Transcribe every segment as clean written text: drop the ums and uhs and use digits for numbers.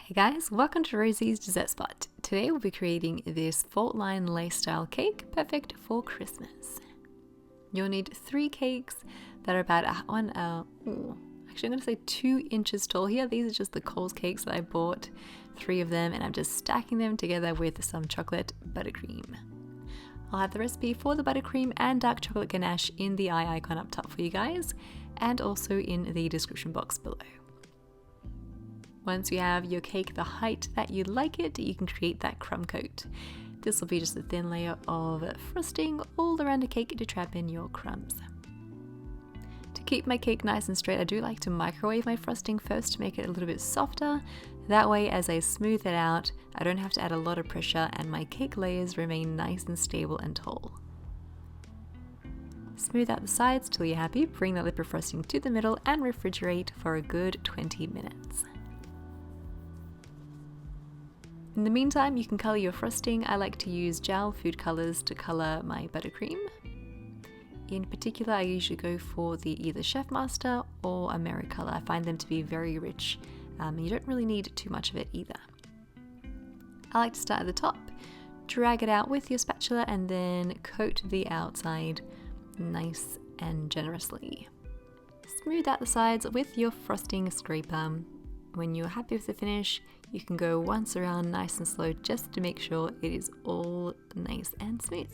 Hey guys, welcome to Rosie's Dessert Spot. Today we'll be creating this fault line lace style cake, perfect for Christmas. You'll need 3 cakes that are about I'm going to say 2 inches tall here. These are just the Coles cakes that I bought, 3 of them, and I'm just stacking them together with some chocolate buttercream. I'll have the recipe for the buttercream and dark chocolate ganache in the eye icon up top for you guys, and also in the description box below. Once you have your cake the height that you like it, you can create that crumb coat. This will be just a thin layer of frosting all around the cake to trap in your crumbs. To keep my cake nice and straight, I do like to microwave my frosting first to make it a little bit softer. That way, as I smooth it out, I don't have to add a lot of pressure and my cake layers remain nice and stable and tall. Smooth out the sides till you're happy, bring that lip of frosting to the middle and refrigerate for a good 20 minutes. In the meantime, you can colour your frosting. I like to use gel food colours to colour my buttercream. In particular, I usually go for the either Chef Master or Americolor. I find them to be very rich. You don't really need too much of it either. I like to start at the top, drag it out with your spatula and then coat the outside nice and generously. Smooth out the sides with your frosting scraper. When you're happy with the finish, you can go once around nice and slow just to make sure it is all nice and smooth.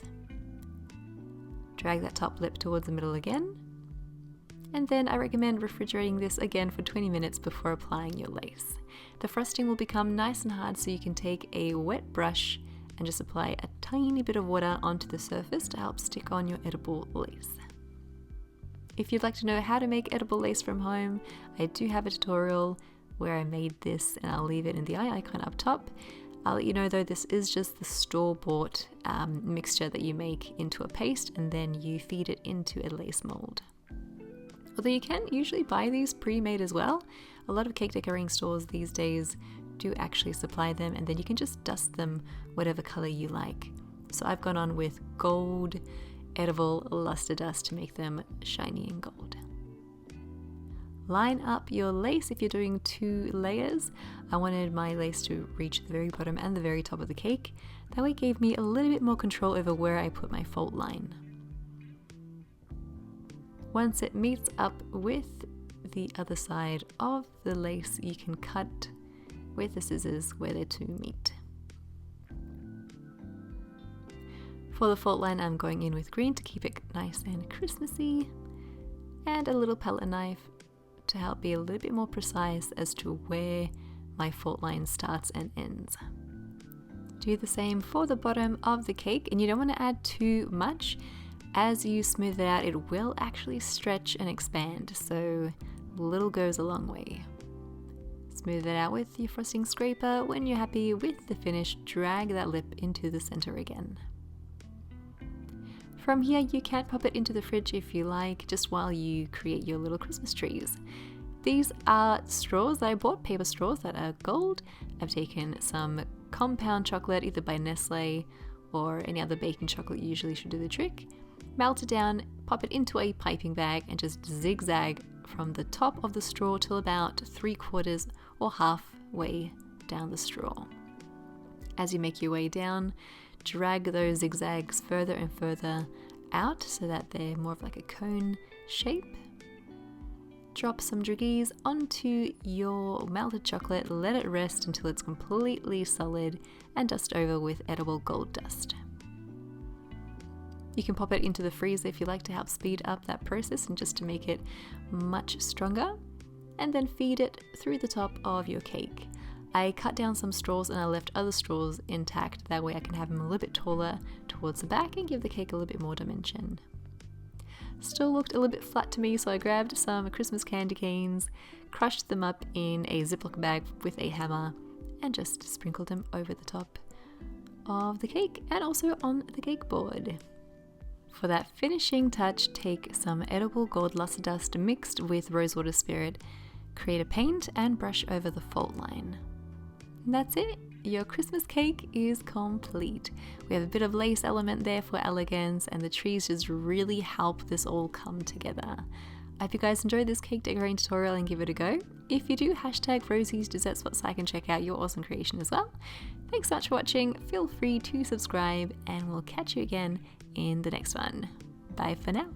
Drag that top lip towards the middle again. And then I recommend refrigerating this again for 20 minutes before applying your lace. The frosting will become nice and hard, so you can take a wet brush and just apply a tiny bit of water onto the surface to help stick on your edible lace. If you'd like to know how to make edible lace from home, I do have a tutorial where I made this, and I'll leave it in the eye icon up top. I'll let you know though, this is just the store-bought mixture that you make into a paste and then you feed it into a lace mold. Although you can usually buy these pre-made as well. A lot of cake decorating stores these days do actually supply them, and then you can just dust them whatever color you like. So I've gone on with gold edible luster dust to make them shiny and gold. Line up your lace if you're doing 2 layers. I wanted my lace to reach the very bottom and the very top of the cake. That way it gave me a little bit more control over where I put my fault line. Once it meets up with the other side of the lace, you can cut with the scissors where the 2 meet. For the fault line, I'm going in with green to keep it nice and Christmassy, and a little palette knife to help be a little bit more precise as to where my fault line starts and ends. Do the same for the bottom of the cake, and you don't want to add too much. As you smooth it out, it will actually stretch and expand, so little goes a long way. Smooth it out with your frosting scraper. When you're happy with the finish, drag that lip into the center again. From here, you can pop it into the fridge if you like, just while you create your little Christmas trees. These are straws that I bought, paper straws that are gold. I've taken some compound chocolate, either by Nestle or any other baking chocolate usually should do the trick. Melt it down, pop it into a piping bag, and just zigzag from the top of the straw till about 3/4 or halfway down the straw. As you make your way down, drag those zigzags further and further out so that they're more of like a cone shape. Drop some druggies onto your melted chocolate, let it rest until it's completely solid, and dust over with edible gold dust. You can pop it into the freezer if you like to help speed up that process and just to make it much stronger, and then feed it through the top of your cake. I cut down some straws and I left other straws intact, that way I can have them a little bit taller towards the back and give the cake a little bit more dimension. Still looked a little bit flat to me, so I grabbed some Christmas candy canes, crushed them up in a Ziploc bag with a hammer, and just sprinkled them over the top of the cake and also on the cake board. For that finishing touch, take some edible gold luster dust mixed with rosewater spirit, create a paint and brush over the fault line. And that's it. Your Christmas cake is complete. We have a bit of lace element there for elegance, and the trees just really help this all come together. I hope you guys enjoyed this cake decorating tutorial and give it a go. If you do, hashtag Rosie's Dessert Spot so I can check out your awesome creation as well. Thanks so much for watching. Feel free to subscribe and we'll catch you again in the next one. Bye for now.